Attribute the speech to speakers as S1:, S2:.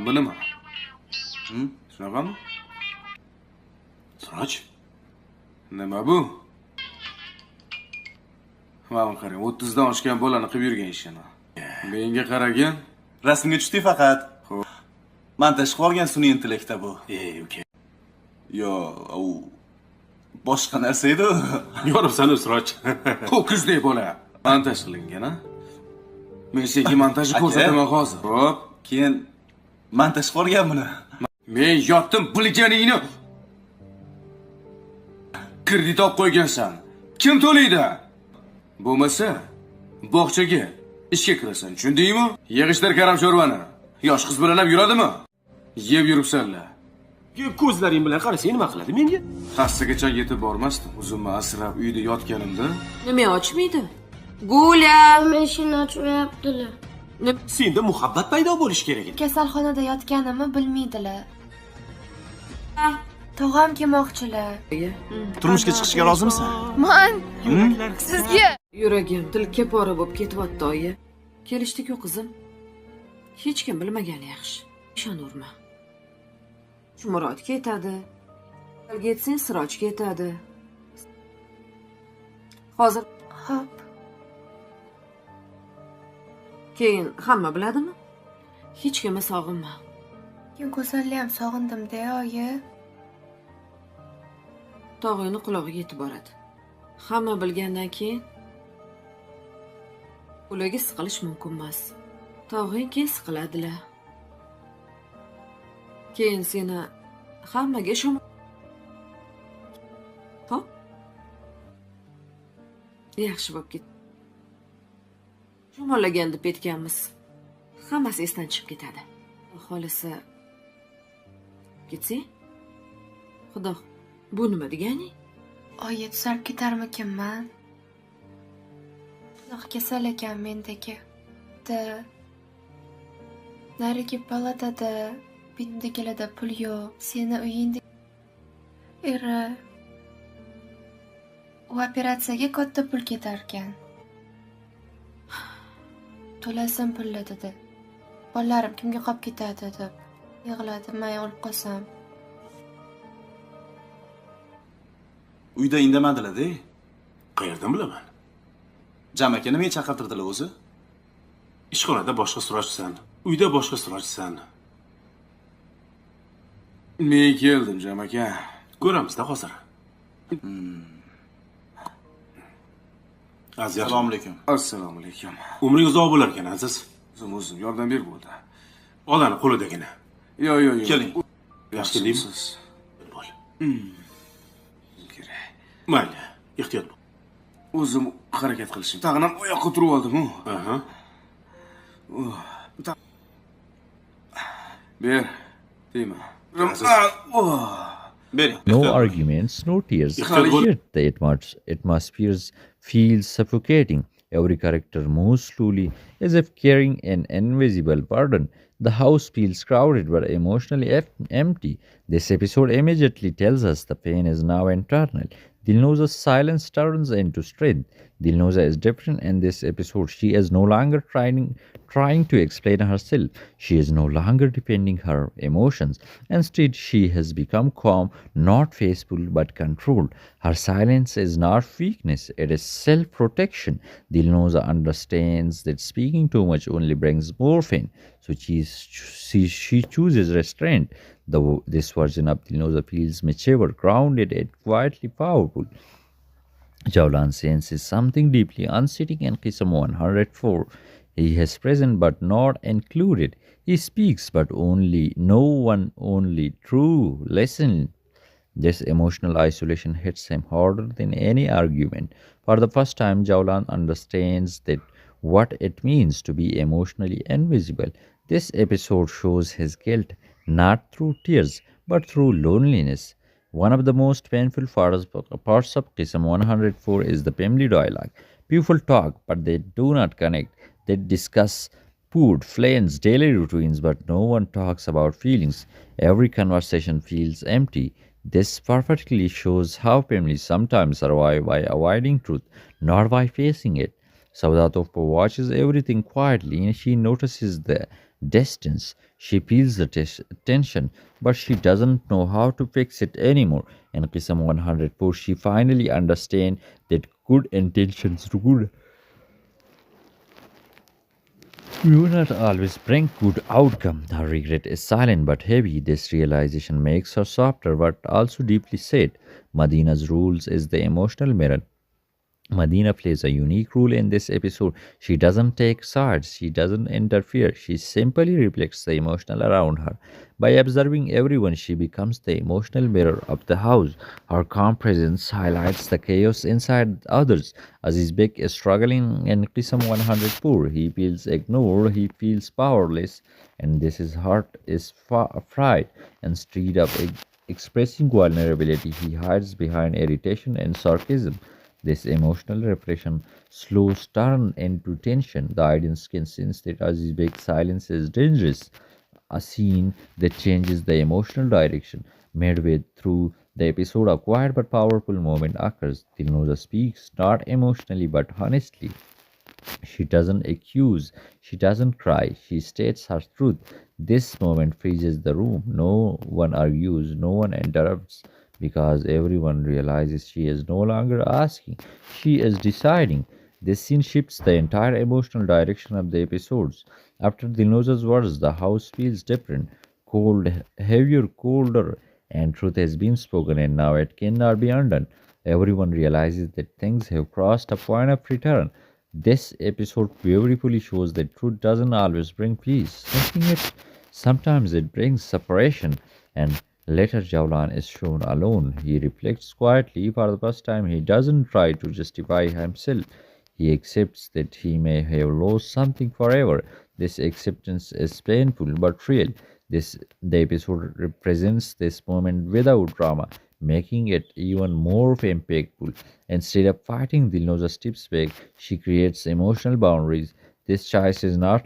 S1: bunimi? Shunaqami?
S2: Siroj,
S1: Nima bu? Mana qarang, 30 dan oshgan bolani qilib yurgan ishini. Menga qaragin.
S2: rasmga tushdik faqat.
S1: Xo'p.
S2: Montaj qilib olgan sun'iy intellektda bu.
S1: Uka.
S2: Yo, u boshqa narsa edi.
S3: Yoribsan Siroj.
S1: Ho'kizdek bola. Montaj qilingan, a? Men senga montajni
S2: Aka.
S1: ko'rsataman hozir. Xo'p.
S2: Keyin montaj qilib olgan buni.
S1: Men yotdim bilganingni. Kredit olib qo'ygansan. Kim to'laydi? Bo'lmasa, bog'chaga ishga kirasan, tushundingmi? Yig'ishtir karam sho'rvani. Yosh qiz bilan ham yuradimi? Yeb yuribsanlar.
S3: Ko'zlaring bilan qarasang nima qiladi menga?
S1: Hassagacha yetib bormasdim. O'zimni asrab uyda yotganimda.
S4: Nima ochmaydi? Gulya!
S5: Eshikni ochmayaptilar.
S3: Senda muhabbat paydo bo'lishi kerak edi.
S5: Kasalxonada yotganimni bilmaydilar. Tog'am kelmoqchilar.
S2: Turmushga chiqishga rozimisan?
S5: Man sizga
S4: Yuragim tilka pora bo'lib ketyapti, oyi. Kelishdik-ku qizim. Hech kim bilmagani yaxshi. Ishonurma. Shumurod ketadi. Getsang Siroj ketadi. Hozir
S5: hop.
S4: keyin hamma biladimi? Hech kimni sog'inma.
S5: Keyin Go'zalni ham sog'indim-da, oyi.
S4: Tog'ingni qulog'iga yetib boradi. Hamma bilgandan keyin ularga siqilish mumkin emas. Tog'ing keyin siqiladilar. Keyin seni hammaga Hop. Yaxshi bo'lib ketdi. Shumalagan deb aytganmiz. Hammasi esdan chiqib ketadi. Xohlasa ketsang? Xudo, bu nima degani?
S5: Oyi, tuzalib ketarmikinman? Xudo kasal ekan mendagi. Narigi palatada bitdagilarda pul yo'q. Seni uyingda eri u operatsiyaga katta pul ketarkan. To'lasin pulni dedi. Bolalarim kimga qolib ketadi deb yig'ladi. Men o'lib qolsam.
S2: Uyda indamadilar-da.
S3: Qayerdan bilaman?
S2: Jam aka nimaga chaqirtirdilar o'zi?
S3: Ishxonada boshqa Sirojsan, uyda boshqa Sirojsan.
S1: Men keldim, Jam aka.
S3: Ko'ramiz-da hozir. Aziz,
S2: Assalomu alaykum.
S1: Assalomu alaykum.
S3: umring uzoq bo'lar ekan, Aziz.
S1: O'zim yordam ber bo'ldi.
S3: Olani qo'lidagina.
S1: Yo.
S2: Keling.
S3: Yaxshi deymi?
S1: Yaxshimisiz?
S3: Bo'l.
S1: Kerak.
S3: Mayli, ehtiyot bo'l.
S1: O'zim harakat qilishim. Tag'in ham oyoqqa turib oldim-ku.
S3: Aha.
S1: Ber, deyman.
S2: Bering.
S6: No
S2: ehtiyot bo'ling.
S6: arguments, no tears.
S3: Ehtiyot bo'l.
S6: Yet the atmosphere feels suffocating. Every character moves slowly, as if carrying an invisible burden. The house feels crowded but emotionally empty. This episode immediately tells us the pain is now internal. Dilnoza's silence turns into strength. Dilnoza is different in this episode. She is no longer trying to explain herself. She is no longer defending her emotions. Instead, she has become calm, not faithful but controlled. Her silence is not weakness, it is self-protection. Dilnoza understands that speaking too much only brings more pain. So she chooses restraint. This version of Dilnoza feels mature, grounded, and quietly powerful. Jawlan senses something deeply unsettling in Qisam 104. He is present but not included. He speaks but only true listen. This emotional isolation hits him harder than any argument. For the first time, Jawlan understands that what it means to be emotionally invisible. This episode shows his guilt not through tears but through loneliness. One of the most painful parts of Qisam 104 is the family dialogue. People talk, but they do not connect. They discuss food, friends, daily routines, but no one talks about feelings. Every conversation feels empty. This perfectly shows how families sometimes survive by avoiding truth, not by facing it. Saudatov watches everything quietly and she notices the distance. She feels the tension, but she doesn't know how to fix it anymore. In Qisam 104, she finally understands that good intentions do not always bring good outcome. Her regret is silent but heavy. This realization makes her softer but also deeply sad. Madina's rules is the emotional mirror. Madina plays a unique role in this episode. She doesn't take sides, she doesn't interfere, she simply reflects the emotional around her. By observing everyone, she becomes the emotional mirror of the house. Her calm presence highlights the chaos inside others. Aziz Bek is struggling in Qisam 104. He feels ignored, he feels powerless, and this his heart is fried. Instead of expressing vulnerability, he hides behind irritation and sarcasm. This emotional repression slows turn into tension. The audience can sense that Aziz Bek's silence is dangerous. A scene that changes the emotional direction. Midway through the episode, a quiet but powerful moment occurs. Dilnoza speaks not emotionally but honestly. She doesn't accuse, she doesn't cry, she states her truth. This moment freezes the room. No one argues, no one interrupts, because everyone realizes she is no longer asking, she is deciding. This scene shifts the entire emotional direction of the episodes. After Dilnoza's words, the house feels different, cold, heavier, colder, and truth has been spoken, and now it cannot be undone. Everyone realizes that things have crossed a point of return. This episode beautifully shows that truth doesn't always bring peace. Sometimes it brings separation, and later Jawlan is shown alone. He reflects quietly for the first time. He doesn't try to justify himself. He accepts that he may have lost something forever. This acceptance is painful but real. The episode represents this moment without drama, making it even more impactful. Instead of fighting Dilnoza steps back, she creates emotional boundaries. This choice is not